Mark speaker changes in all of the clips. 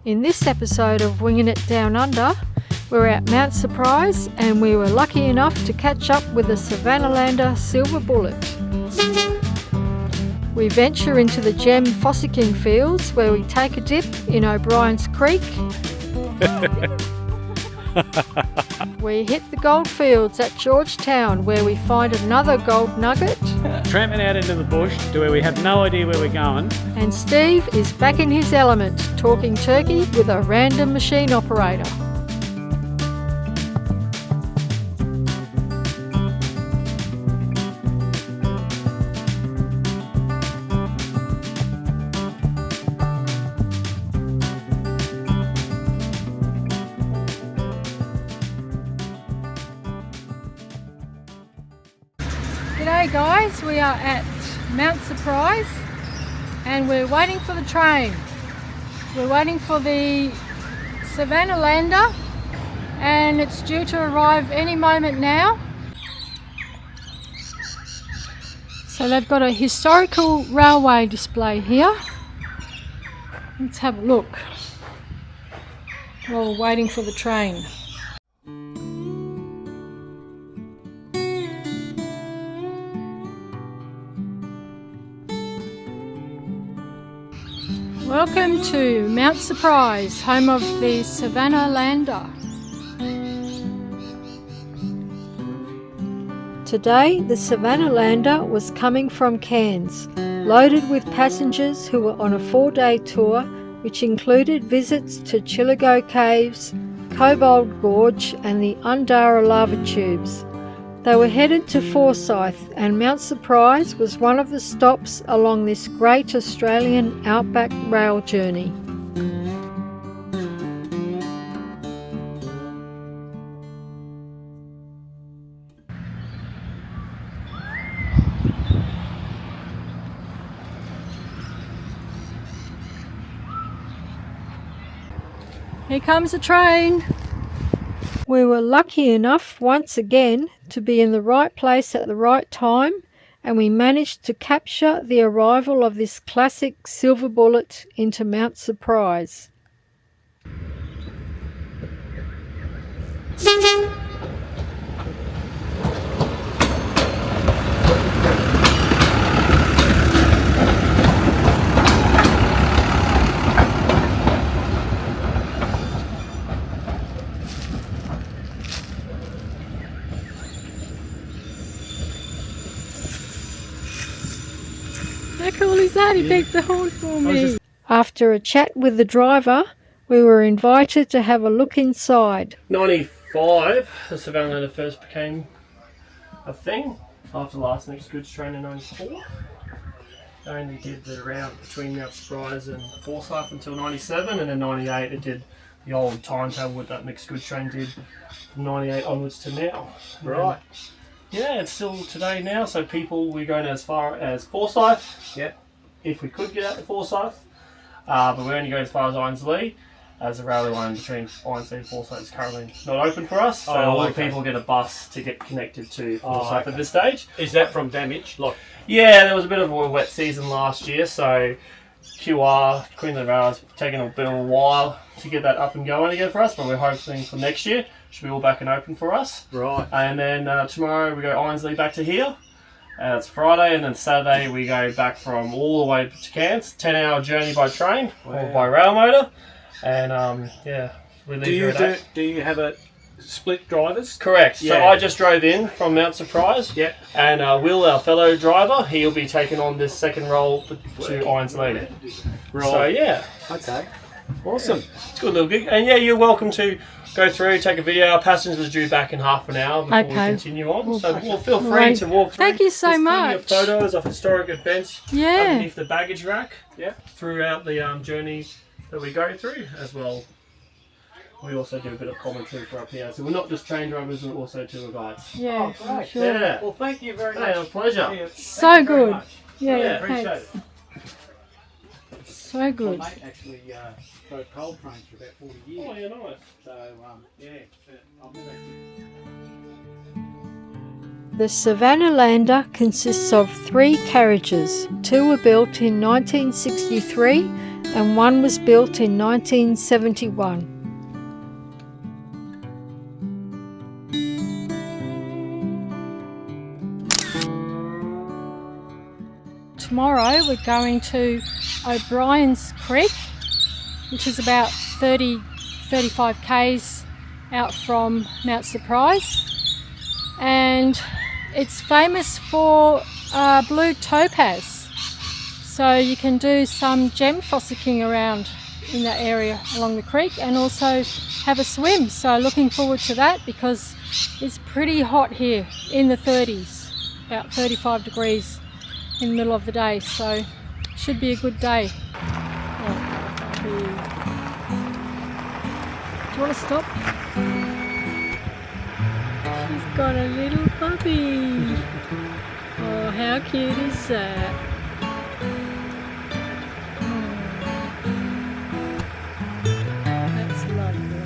Speaker 1: In this episode of Winging It Down Under, we're at Mount Surprise and we were lucky enough to catch up with the Savannahlander silver bullet. We venture into the gem fossicking fields where we take a dip in O'Brien's Creek. We hit the goldfields at Georgetown where we find another gold nugget.
Speaker 2: Tramping out into the bush to where we have no idea where we're going.
Speaker 1: And Steve is back in his element, talking turkey with a random machine operator. G'day guys, we are at Mount Surprise and we're waiting for the train. We're waiting for the Savannahlander and it's due to arrive any moment now. So they've got a historical railway display here. Let's have a look while we're waiting for the train. Welcome to Mount Surprise, home of the Savannahlander. Today, the Savannahlander was coming from Cairns, loaded with passengers who were on a 4-day tour, which included visits to Chillago Caves, Kobold Gorge and the Undara lava tubes. They were headed to Forsyth, and Mount Surprise was one of the stops along this great Australian outback rail journey. Here comes the train. We were lucky enough once again to be in the right place at the right time, and we managed to capture the arrival of this classic silver bullet into Mount Surprise. How cool is that? He beeped the horn for me. After a chat with the driver, we were invited to have a look inside.
Speaker 3: 95, the Savannahlander first became a thing after the last mixed goods train in 94. They only did the route between Mount Surprise and Forsyth until 97, and in 98 it did the old timetable what that mixed goods train did from 98 onwards to now.
Speaker 2: Right.
Speaker 3: Yeah, it's still today now, so we're going as far as Forsyth.
Speaker 2: Yeah.
Speaker 3: If we could get out to Forsyth. But we only go as far as Ironsley, as the railway line between Ironsley and Forsyth is currently not open for us. So all the people get a bus to get connected to Forsyth at this stage.
Speaker 2: Is that from damage?
Speaker 3: Yeah, there was a bit of a wet season last year, so Queensland Railway's taken a bit of a while to get that up and going again for us, but we're hoping for next year should be all back and open for us.
Speaker 2: Right.
Speaker 3: And then tomorrow we go Ironsley back to here. It's Friday, and then Saturday we go back from all the way to Cairns. 10-hour journey by train or by rail motor. And we leave here at 8.
Speaker 2: Do you have a split drivers?
Speaker 3: Correct.
Speaker 2: Yeah.
Speaker 3: So I just drove in from Mount Surprise.
Speaker 2: Yeah.
Speaker 3: And Will, our fellow driver, he'll be taking on this second role to Ironsley.
Speaker 2: Right.
Speaker 3: So yeah.
Speaker 2: Okay. Awesome.
Speaker 3: It's a good little gig. And yeah, you're welcome to go through, take a video. Our passengers are due back in half an hour before we continue on. So feel free to walk through.
Speaker 1: Thank you so
Speaker 3: There's
Speaker 1: much.
Speaker 3: plenty of photos of historic events underneath the baggage rack.
Speaker 2: Yeah.
Speaker 3: Throughout the journey that we go through as well. We also do a bit of commentary for up here. So we're not just train drivers, we're also tour guides.
Speaker 1: Yeah,
Speaker 2: Oh, great.
Speaker 1: sure.
Speaker 3: Yeah.
Speaker 2: Well, thank you very much.
Speaker 3: Hey, a pleasure.
Speaker 1: So good.
Speaker 3: Yeah,
Speaker 1: Yeah,
Speaker 3: appreciate
Speaker 1: thanks.
Speaker 3: it.
Speaker 1: So good.
Speaker 2: My mate actually drove coal trains for about 40 years.
Speaker 3: Oh, yeah, nice.
Speaker 2: So, I've never actually...
Speaker 1: The Savannahlander consists of 3 carriages. 2 were built in 1963 and one was built in 1971. Tomorrow we're going to O'Brien's Creek, which is about 35 k's out from Mount Surprise, and it's famous for blue topaz, so you can do some gem fossicking around in that area along the creek and also have a swim. So looking forward to that because it's pretty hot here, in the 30s, about 35 degrees in the middle of the day, so should be a good day. Do you want to stop? She's got a little puppy. Oh, how cute is that? That's lovely.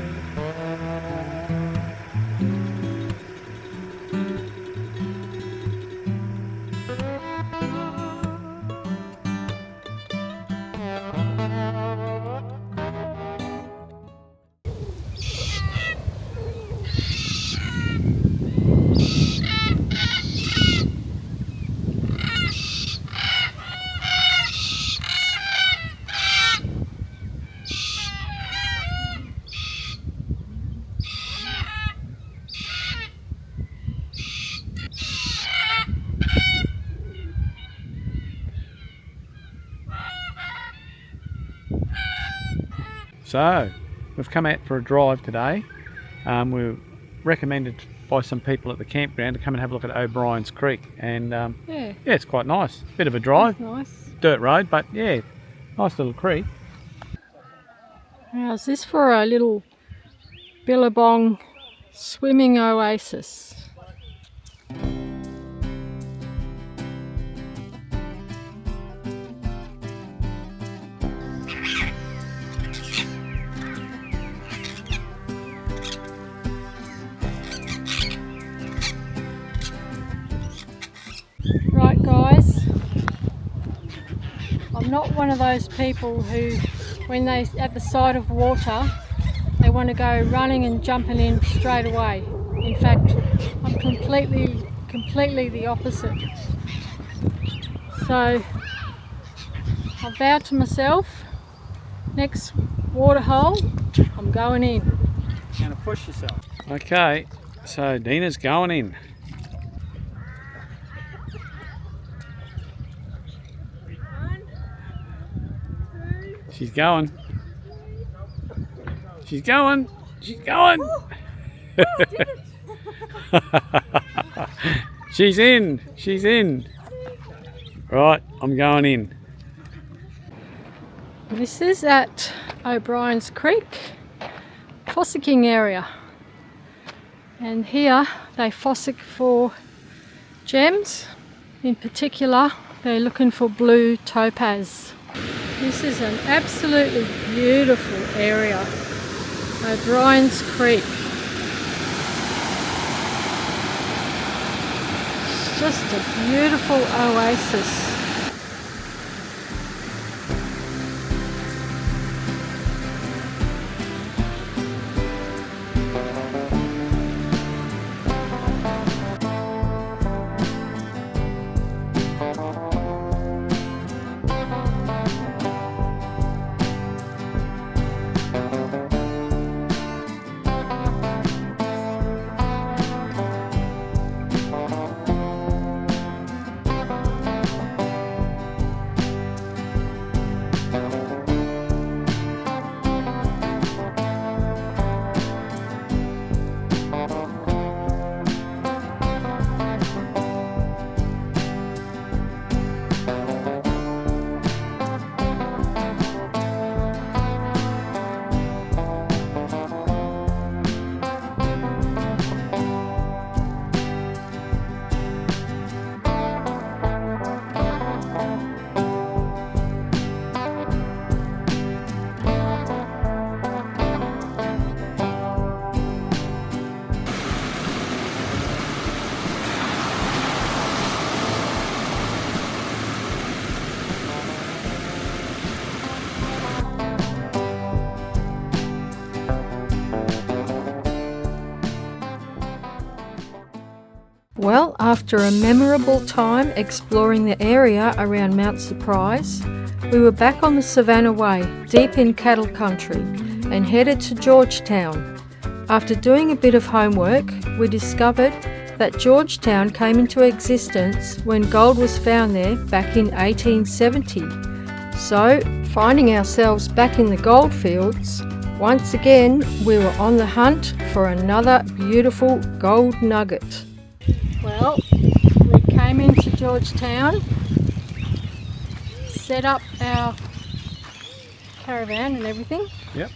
Speaker 2: So, we've come out for a drive today. We're recommended by some people at the campground to come and have a look at O'Brien's Creek, and yeah, it's quite nice. Bit of a drive,
Speaker 1: Nice.
Speaker 2: dirt road, but yeah, nice little creek.
Speaker 1: How's this for a little billabong swimming oasis? Right guys, I'm not one of those people who, when they're at the side of water, they want to go running and jumping in straight away. In fact, I'm completely the opposite. So I vowed to myself, next water hole, I'm going in.
Speaker 2: You're gonna push yourself. Okay, so Dina's going in. She's going. She's going. She's going. She's in. She's in. Right, I'm going in.
Speaker 1: This is at O'Brien's Creek, fossicking area. And here they fossick for gems. In particular, they're looking for blue topaz. This is an absolutely beautiful area, O'Brien's Creek. It's just a beautiful oasis. Well, after a memorable time exploring the area around Mount Surprise, we were back on the Savannah Way, deep in cattle country, and headed to Georgetown. After doing a bit of homework, we discovered that Georgetown came into existence when gold was found there back in 1870. So, finding ourselves back in the goldfields, once again we were on the hunt for another beautiful gold nugget. Well, we came into Georgetown, set up our caravan and everything.
Speaker 2: Yep.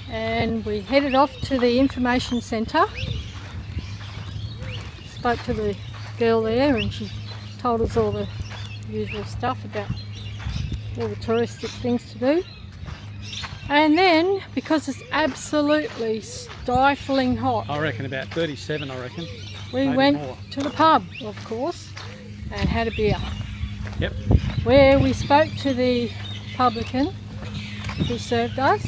Speaker 1: And we headed off to the information centre. Spoke to the girl there and she told us all the usual stuff about all the touristic things to do. And then, because it's absolutely stifling hot,
Speaker 2: I reckon about 37,
Speaker 1: we
Speaker 2: maybe
Speaker 1: went
Speaker 2: more.
Speaker 1: to the pub, of course, and had a beer.
Speaker 2: Yep.
Speaker 1: Where we spoke to the publican who served us,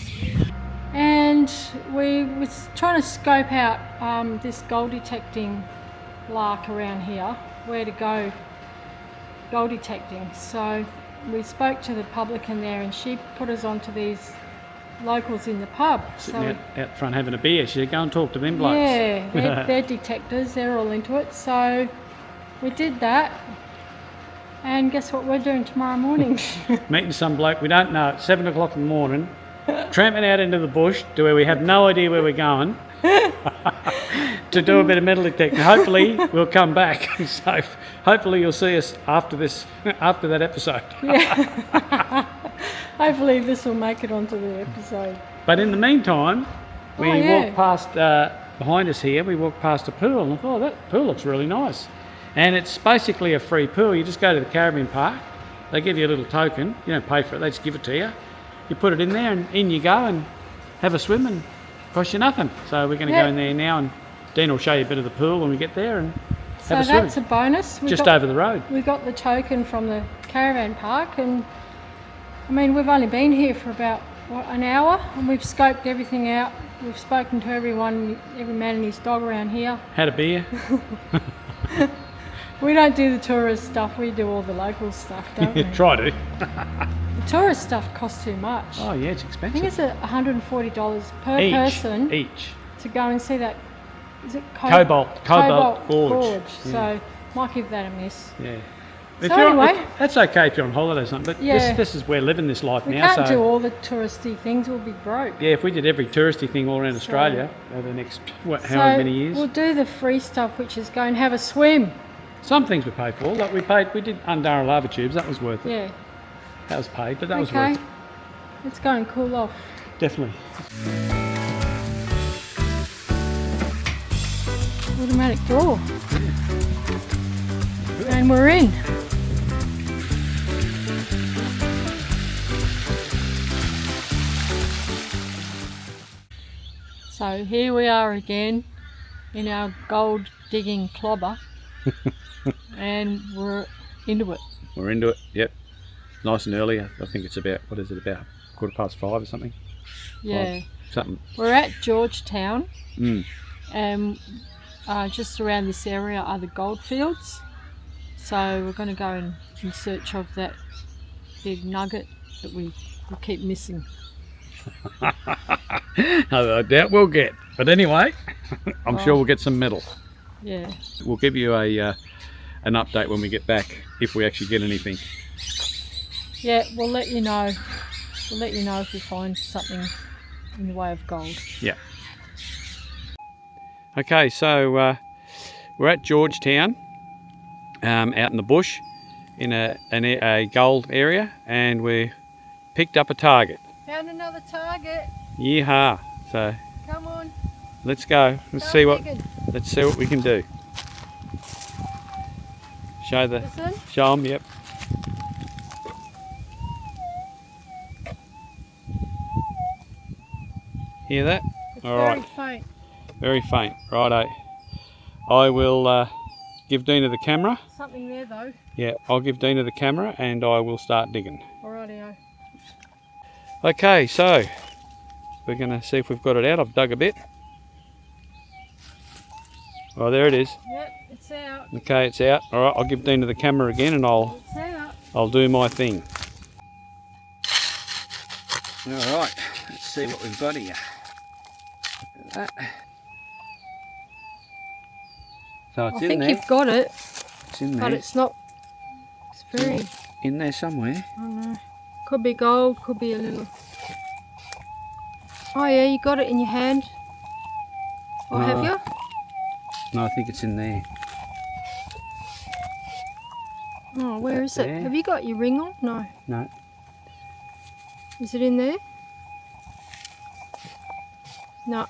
Speaker 1: and we was trying to scope out this gold detecting lark around here, where to go gold detecting. So we spoke to the publican there and she put us onto these locals in the pub.
Speaker 2: Sitting out front having a beer. She said, go and talk to them blokes.
Speaker 1: Yeah, they're detectors, they're all into it. So we did that, and guess what we're doing tomorrow morning?
Speaker 2: Meeting some bloke we don't know at 7 o'clock in the morning, tramping out into the bush to where we have no idea where we're going to do a bit of metal detecting. Hopefully we'll come back. So hopefully you'll see us after that episode.
Speaker 1: Yeah. Hopefully this will make it onto the episode.
Speaker 2: But in the meantime, we
Speaker 1: yeah.
Speaker 2: walked past, behind us here, we walked past a pool and look, that pool looks really nice. And it's basically a free pool. You just go to the caravan park, they give you a little token, you don't pay for it, they just give it to you. You put it in there and in you go and have a swim and cost you nothing. So we're going to go in there now and Dean will show you a bit of the pool when we get there and have a swim.
Speaker 1: So that's a bonus.
Speaker 2: Just over the road.
Speaker 1: We got the token from the caravan park, and I mean, we've only been here for about, an hour, and we've scoped everything out. We've spoken to every man and his dog around here.
Speaker 2: Had a beer.
Speaker 1: We don't do the tourist stuff, we do all the local stuff, don't we?
Speaker 2: Try to.
Speaker 1: The tourist stuff costs too much.
Speaker 2: Oh yeah, it's
Speaker 1: I
Speaker 2: expensive.
Speaker 1: think it's $140 per person
Speaker 2: Each.
Speaker 1: to go and see that, is it
Speaker 2: Cobalt Gorge.
Speaker 1: Yeah. So, might give that a miss.
Speaker 2: Yeah.
Speaker 1: So anyway,
Speaker 2: that's okay if you're on holiday or something, but this is we're living this life
Speaker 1: we
Speaker 2: now.
Speaker 1: can't do all the touristy things, we'll be broke.
Speaker 2: Yeah, if we did every touristy thing all around Australia over the next however many years.
Speaker 1: We'll do the free stuff, which is go and have a swim.
Speaker 2: Some things we pay for, like we did Undara lava tubes, that was worth it.
Speaker 1: Yeah.
Speaker 2: That was paid, but that was worth it.
Speaker 1: Let's go and cool off.
Speaker 2: Definitely.
Speaker 1: Automatic door. And we're in. So here we are again in our gold digging clobber and we're into it.
Speaker 2: We're into it, yep. Nice and early. I think it's about, about 5:15 or something?
Speaker 1: Yeah.
Speaker 2: Something.
Speaker 1: We're at Georgetown.
Speaker 2: Mm.
Speaker 1: Just around this area are the goldfields. So we're going to go in search of that big nugget that we keep missing.
Speaker 2: I doubt we'll get, but anyway, I'm sure we'll get some metal.
Speaker 1: Yeah.
Speaker 2: We'll give you an update when we get back if we actually get anything.
Speaker 1: Yeah, we'll let you know. We'll let you know if we find something in the way of gold.
Speaker 2: Yeah. Okay, so we're at Georgetown, out in the bush, in a gold area, and we picked up a target.
Speaker 1: Found another target.
Speaker 2: Yeehaw! So
Speaker 1: Come on.
Speaker 2: let's go. Let's see what we can do. Show them. Yep. Hear that?
Speaker 1: It's
Speaker 2: All
Speaker 1: very
Speaker 2: right.
Speaker 1: faint.
Speaker 2: Very faint. Righto. I will give Dina the camera.
Speaker 1: Something there though.
Speaker 2: Yeah, I'll give Dina the camera and I will start digging.
Speaker 1: Alrighty-o.
Speaker 2: Okay, so we're going to see if we've got it out. I've dug a bit. Oh, there it is.
Speaker 1: Yep, it's out.
Speaker 2: Okay, it's out. All right, I'll give Dina the camera again, and
Speaker 1: It's out.
Speaker 2: I'll do my thing. All right, let's see what we've got here. Look at that. So it's
Speaker 1: I
Speaker 2: in
Speaker 1: think
Speaker 2: there.
Speaker 1: you've got it,
Speaker 2: It's in there.
Speaker 1: but it's not. It's very.
Speaker 2: In there somewhere.
Speaker 1: I don't know. Could be gold, could be a little. Oh yeah, you got it in your hand. Or have you?
Speaker 2: No, I think it's in there.
Speaker 1: Oh, where is it?
Speaker 2: There.
Speaker 1: Have you got your ring on? No.
Speaker 2: No.
Speaker 1: Is it in there? No.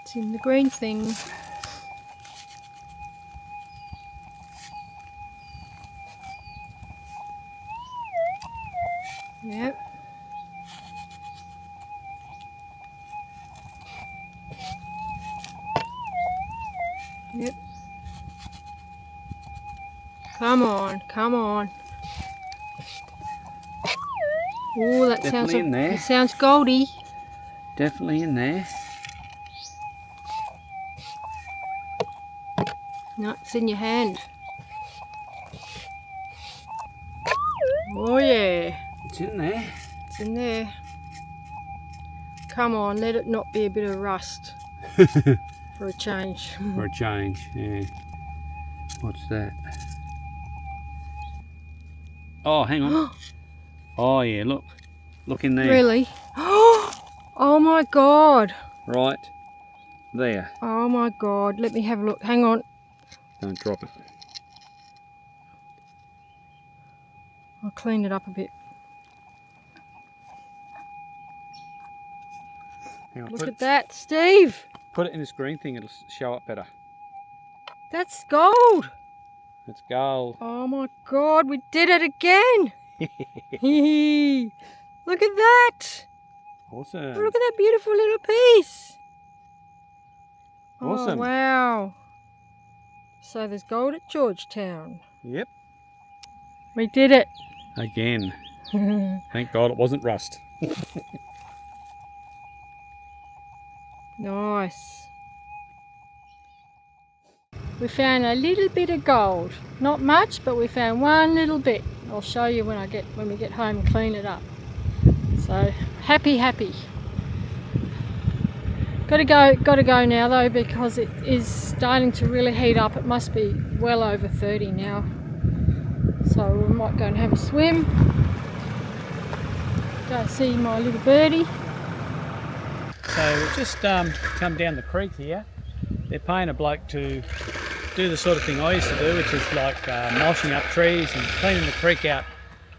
Speaker 1: It's in the green thing. Yep. Yep. Come on, come on. Oh, that sounds
Speaker 2: Definitely in there.
Speaker 1: It sounds goldy.
Speaker 2: Definitely in there.
Speaker 1: No, it's in your hand. Oh yeah,
Speaker 2: It's in there.
Speaker 1: it's in there. Come on, let it not be a bit of rust for a change.
Speaker 2: For a change, yeah. What's that? Oh, hang on. Oh yeah, look. Look in there.
Speaker 1: Really? Oh my god.
Speaker 2: Right there.
Speaker 1: Oh my god. Let me have a look. Hang on.
Speaker 2: Don't drop it.
Speaker 1: I'll clean it up a bit.
Speaker 2: Hang on,
Speaker 1: Look at that, Steve.
Speaker 2: put it in this green thing, it'll show up better.
Speaker 1: That's gold.
Speaker 2: It's gold.
Speaker 1: Oh my god, we did it again. Look at that.
Speaker 2: Awesome.
Speaker 1: Look at that beautiful little piece.
Speaker 2: Awesome.
Speaker 1: Oh, wow. So there's gold at Georgetown.
Speaker 2: Yep.
Speaker 1: We did it.
Speaker 2: Again. Thank God it wasn't rust.
Speaker 1: Nice. We found a little bit of gold. Not much, but we found one little bit. I'll show you when we get home and clean it up. So happy. Gotta go now though, because it is starting to really heat up. It must be well over 30 now. So we might go and have a swim. Go see my little birdie.
Speaker 2: So we've just come down the creek here. They're paying a bloke to do the sort of thing I used to do, which is like mulching up trees and cleaning the creek out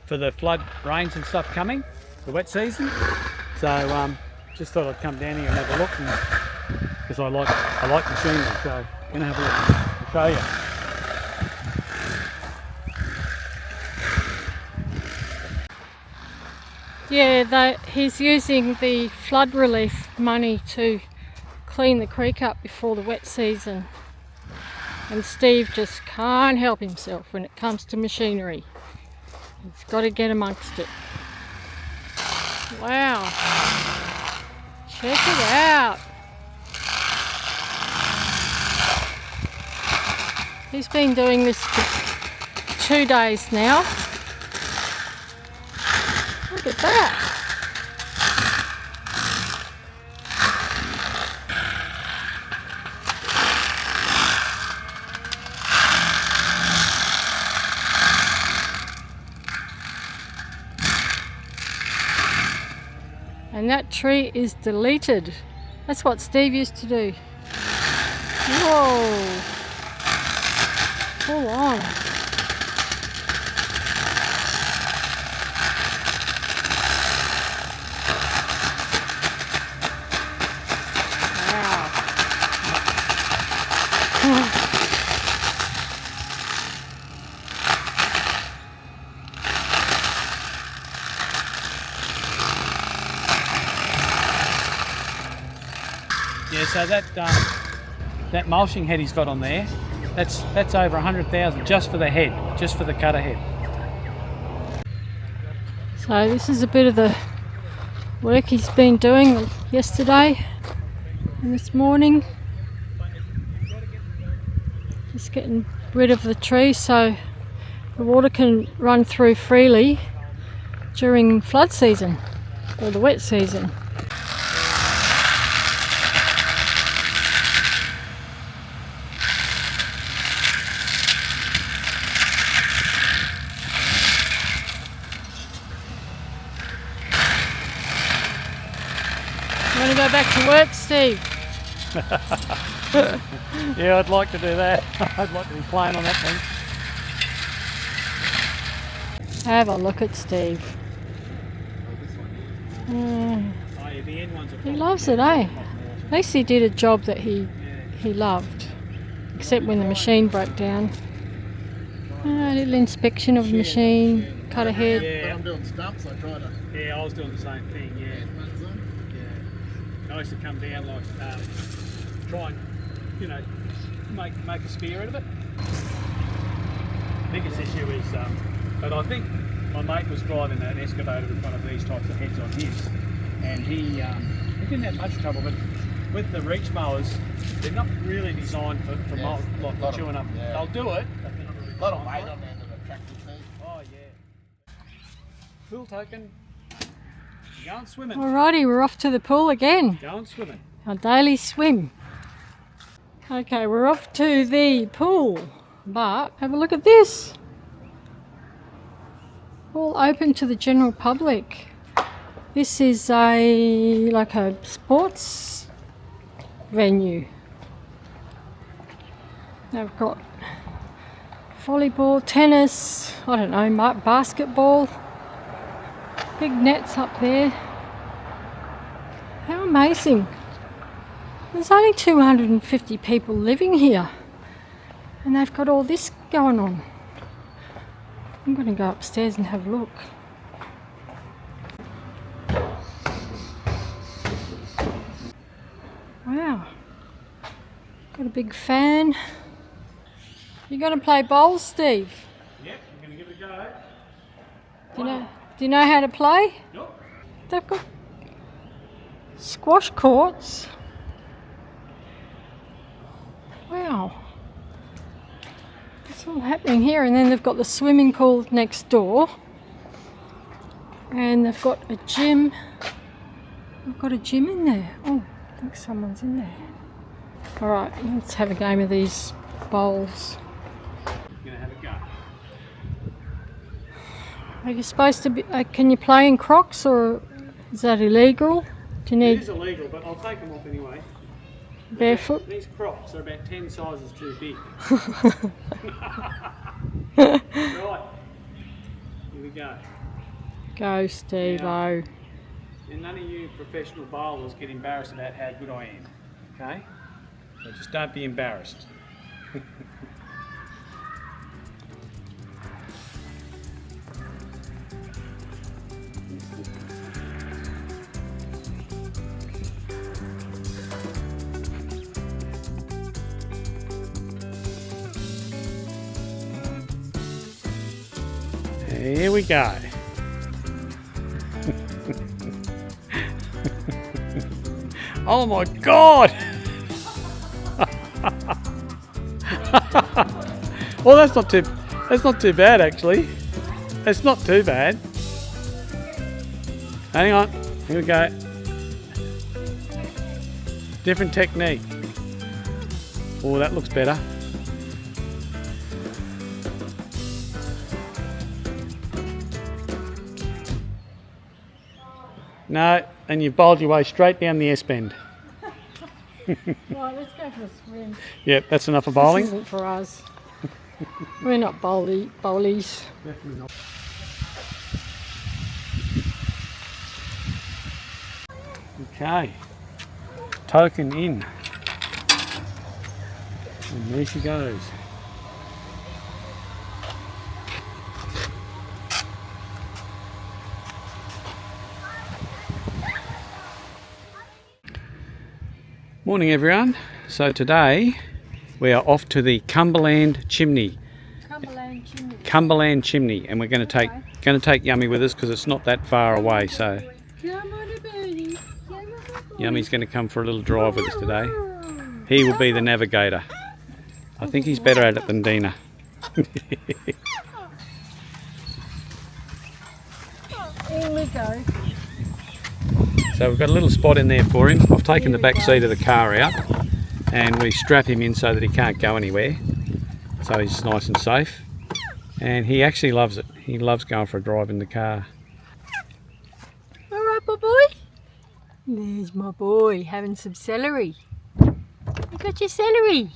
Speaker 2: for the flood rains and stuff coming, the wet season. So just thought I'd come down here and have a look, because I like machinery. So I'm gonna have a look and show you.
Speaker 1: Yeah, he's using the flood relief money to clean the creek up before the wet season. And Steve just can't help himself when it comes to machinery. He's got to get amongst it. Wow. Check it out. He's been doing this for 2 days now. Look at that. And that tree is deleted. That's what Steve used to do. Whoa. Full on.
Speaker 2: Yeah, so that mulching head he's got on there, that's over 100,000 just for the head, just for the cutter head.
Speaker 1: So this is a bit of the work he's been doing yesterday. And this morning, just getting rid of the trees so the water can run through freely during flood season or the wet season. You want to go back to work, Steve?
Speaker 2: Yeah, I'd like to do that. I'd like to be playing on that thing.
Speaker 1: Have a look at Steve. He loves it, eh? At least he did a job that he loved. Except when the machine broke down. A little inspection of the machine, cut ahead.
Speaker 2: Yeah,
Speaker 4: I'm doing stumps, I try to.
Speaker 2: yeah, I was doing the same thing. Yeah, I used to come down like try and make a spear out of it. Biggest issue is, but I think my mate was driving an excavator with one of these types of heads on his, and he didn't have much trouble. But with the reach mowers, they're not really designed for chewing up.
Speaker 4: Yeah.
Speaker 2: They'll do it, but they're not really
Speaker 4: A lot of
Speaker 2: designed
Speaker 4: weight
Speaker 2: for it.
Speaker 4: on the end of the tractor too.
Speaker 2: Oh yeah. Pool token. Going swimming.
Speaker 1: Alrighty, we're off to the pool again.
Speaker 2: Going swimming.
Speaker 1: Our daily swim. Okay, we're off to the pool, but have a look at this. All open to the general public. This is like a sports venue. They've got volleyball, tennis, I don't know, basketball. Big nets up there. How amazing. There's only 250 people living here and they've got all this going on. I'm going to go upstairs and have a look. Wow. Got a big fan. You going to play bowls, Steve?
Speaker 2: Yep, I'm going to give it a go.
Speaker 1: Do you know how to play?
Speaker 2: Nope.
Speaker 1: They've got squash courts. Wow. It's all happening here, and then they've got the swimming pool next door. And they've got a gym. They've got a gym in there. Oh, I think someone's in there. Alright, let's have a game of these bowls.
Speaker 2: I'm going to have a go.
Speaker 1: Are you supposed to be, can you play in Crocs or is that illegal? Do you
Speaker 2: It
Speaker 1: need
Speaker 2: is illegal, but I'll take them off anyway.
Speaker 1: barefoot?
Speaker 2: These Crocs are about 10 sizes too big. Right, here we go.
Speaker 1: Go, Steve-o.
Speaker 2: And none of you professional bowlers get embarrassed about how good I am, okay? So just don't be embarrassed. Here we go. Oh my God! Well, that's not too bad actually. That's not too bad. Hang on, here we go. Different technique. Oh, that looks better. No, and you've bowled your way straight down the S-bend.
Speaker 1: Right, let's go for a swim.
Speaker 2: Yep, that's enough for bowling.
Speaker 1: This isn't for us. We're not bowlies.
Speaker 2: Definitely not. Okay, token in. And there she goes. Morning everyone. So today we are off to the Cumberland Chimney. Cumberland Chimney, and we're going to take Yummy with us because it's not that far away. So
Speaker 1: Come on, birdie. Come on,
Speaker 2: Yummy's going to come for a little drive with us today. He will be the navigator. I think he's better at it than Dina.
Speaker 1: In we go.
Speaker 2: So we've got a little spot in there for him. I've taken the back seat of the car out and we strap him in so that he can't go anywhere. So he's nice and safe. And he actually loves it. He loves going for a drive in the car.
Speaker 1: Alright, my boy. There's my boy having some celery. You got your celery.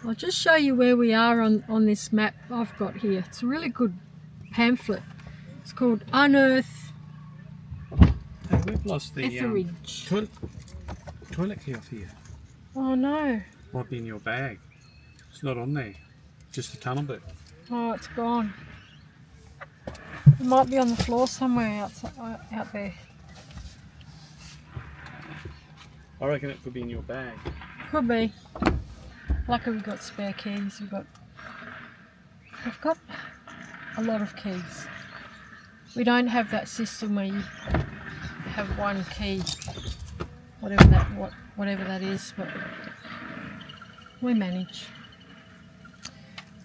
Speaker 1: I'll just show you where we are on this map I've got here. It's a really good pamphlet. It's called Unearth
Speaker 2: Hey, we've lost the
Speaker 1: Etheridge.
Speaker 2: toilet key off here.
Speaker 1: Oh no.
Speaker 2: Might be in your bag. It's not on there. Just the tunnel bit.
Speaker 1: Oh, it's gone. It might be on the floor somewhere out there.
Speaker 2: I reckon it could be in your bag.
Speaker 1: Could be. Luckily we've got spare keys. We've got a lot of keys. We don't have that system where you have one key, whatever that is, but we manage.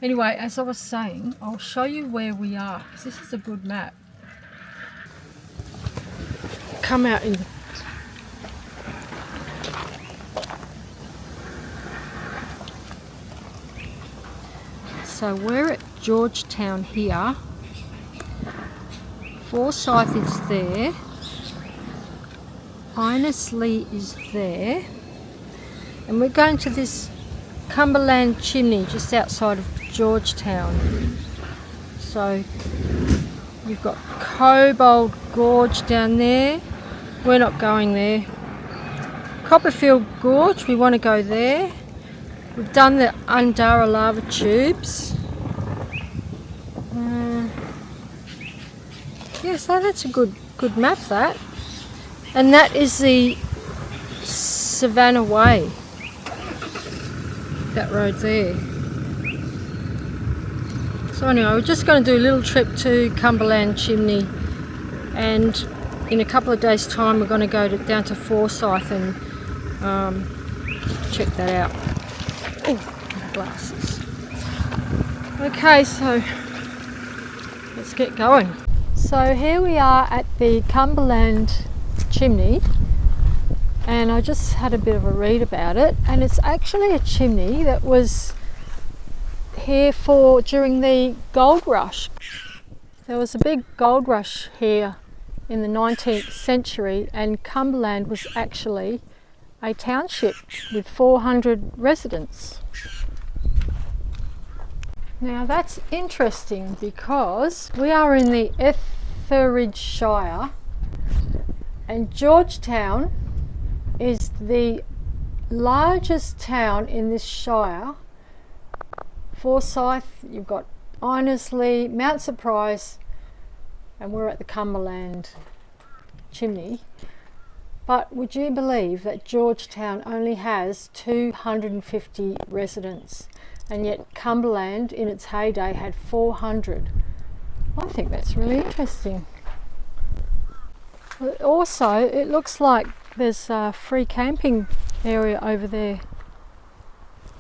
Speaker 1: Anyway, as I was saying, I'll show you where we are, because this is a good map. Come out in. So we're at Georgetown here. Forsyth is there. Innesley is there. And we're going to this Cumberland chimney just outside of Georgetown. So you've got Cobbold Gorge down there. We're not going there. Copperfield Gorge, we want to go there. We've done the Undara lava tubes. Yeah, so that's a good map, that. And that is the Savannah Way. That road there. So anyway, we're just going to do a little trip to Cumberland Chimney, and in a couple of days' time we're going to go down to Forsyth and check that out. Oh, my glasses. Okay, so let's get going. So here we are at the Cumberland Chimney, and I just had a bit of a read about it, and it's actually a chimney that was here during the gold rush. There was a big gold rush here in the 19th century, and Cumberland was actually a township with 400 residents. Now that's interesting because we are in the Etheridge Shire, and Georgetown is the largest town in this shire. Forsyth, you've got Innesley, Mount Surprise, and we're at the Cumberland Chimney. But would you believe that Georgetown only has 250 residents, and yet Cumberland in its heyday had 400? I think that's really interesting. But also, it looks like there's a free camping area over there,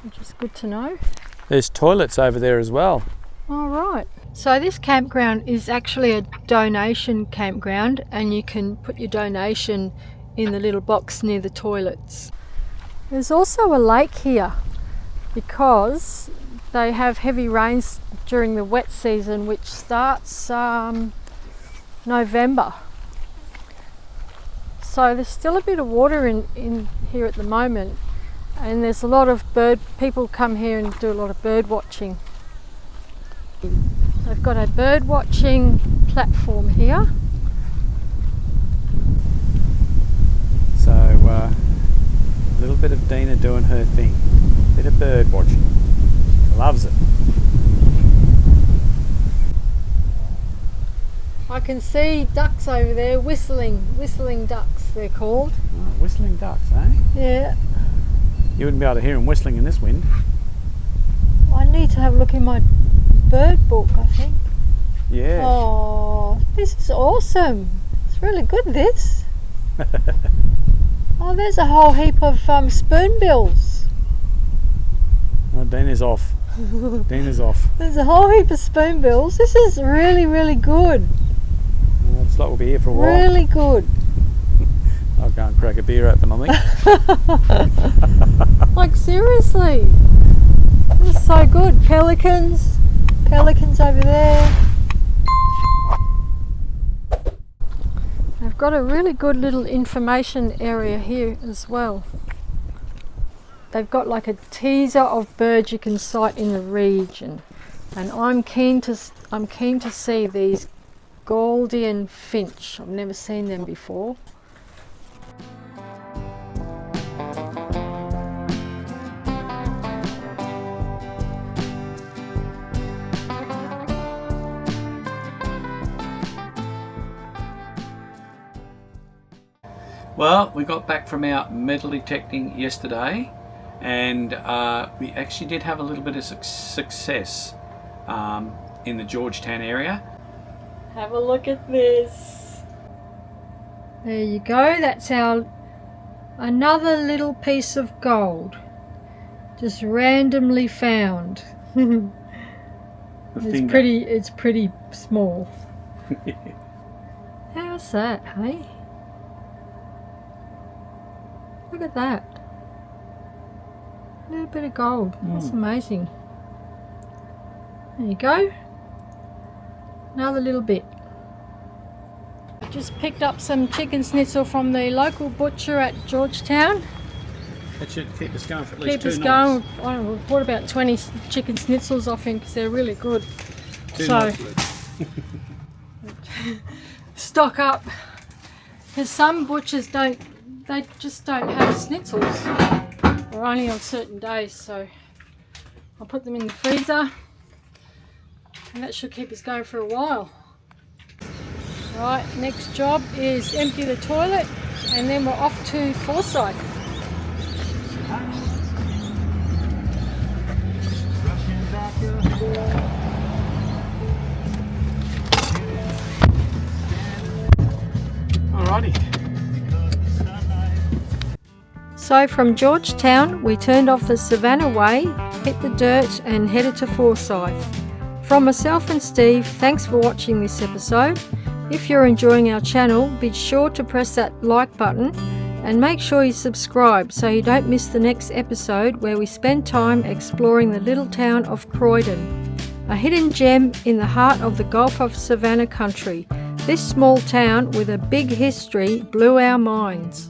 Speaker 1: which is good to know.
Speaker 2: There's toilets over there as well.
Speaker 1: All right. So this campground is actually a donation campground, and you can put your donation in the little box near the toilets. There's also a lake here because they have heavy rains during the wet season, which starts November. So there's still a bit of water in here at the moment, and there's a lot of people come here and do a lot of bird watching. They've got a bird watching platform here.
Speaker 2: So a little bit of Dina doing her thing. Bit of bird watching. Loves it.
Speaker 1: I can see ducks over there whistling ducks they're called.
Speaker 2: Oh, whistling ducks, eh?
Speaker 1: Yeah.
Speaker 2: You wouldn't be able to hear them whistling in this wind.
Speaker 1: I need to have a look in my bird book, I think.
Speaker 2: Yeah.
Speaker 1: Oh, this is awesome. It's really good, this. Oh, there's a whole heap of spoonbills.
Speaker 2: Oh, Dina's off. Dina's off.
Speaker 1: There's a whole heap of spoonbills. This is really, really good.
Speaker 2: Looks like we'll be here for a while.
Speaker 1: Really good.
Speaker 2: I'll go and crack a beer open, I think.
Speaker 1: Like, seriously. This is so good. Pelicans. Pelicans over there. They've got a really good little information area here as well. They've got like a teaser of birds you can sight in the region, and I'm keen to see these Galdian finch. I've never seen them before.
Speaker 2: Well, we got back from our metal detecting yesterday, and we actually did have a little bit of success in the Georgetown area.
Speaker 1: Have a look at this. There you go. That's our another little piece of gold, just randomly found. It's pretty small. How's that, hey? Look at that. A little bit of gold. That's amazing. There you go. Another little bit. Just picked up some chicken schnitzel from the local butcher at Georgetown.
Speaker 2: That should keep us going for at least
Speaker 1: Keep
Speaker 2: 2
Speaker 1: us
Speaker 2: nights.
Speaker 1: going. I don't know, we've bought about 20 chicken schnitzels off him because they're really good.
Speaker 2: 2
Speaker 1: So-
Speaker 2: nights, Luke.
Speaker 1: Stock up. Because some butchers just don't have schnitzels. Or only on certain days, so I'll put them in the freezer. And that should keep us going for a while. Right, next job is empty the toilet, and then we're off to Forsyth.
Speaker 2: Alrighty.
Speaker 1: So from Georgetown, we turned off the Savannah Way, hit the dirt, and headed to Forsyth. From myself and Steve, thanks for watching this episode. If you're enjoying our channel, be sure to press that like button and make sure you subscribe so you don't miss the next episode where we spend time exploring the little town of Croydon, a hidden gem in the heart of the Gulf of Savannah country. This small town with a big history blew our minds.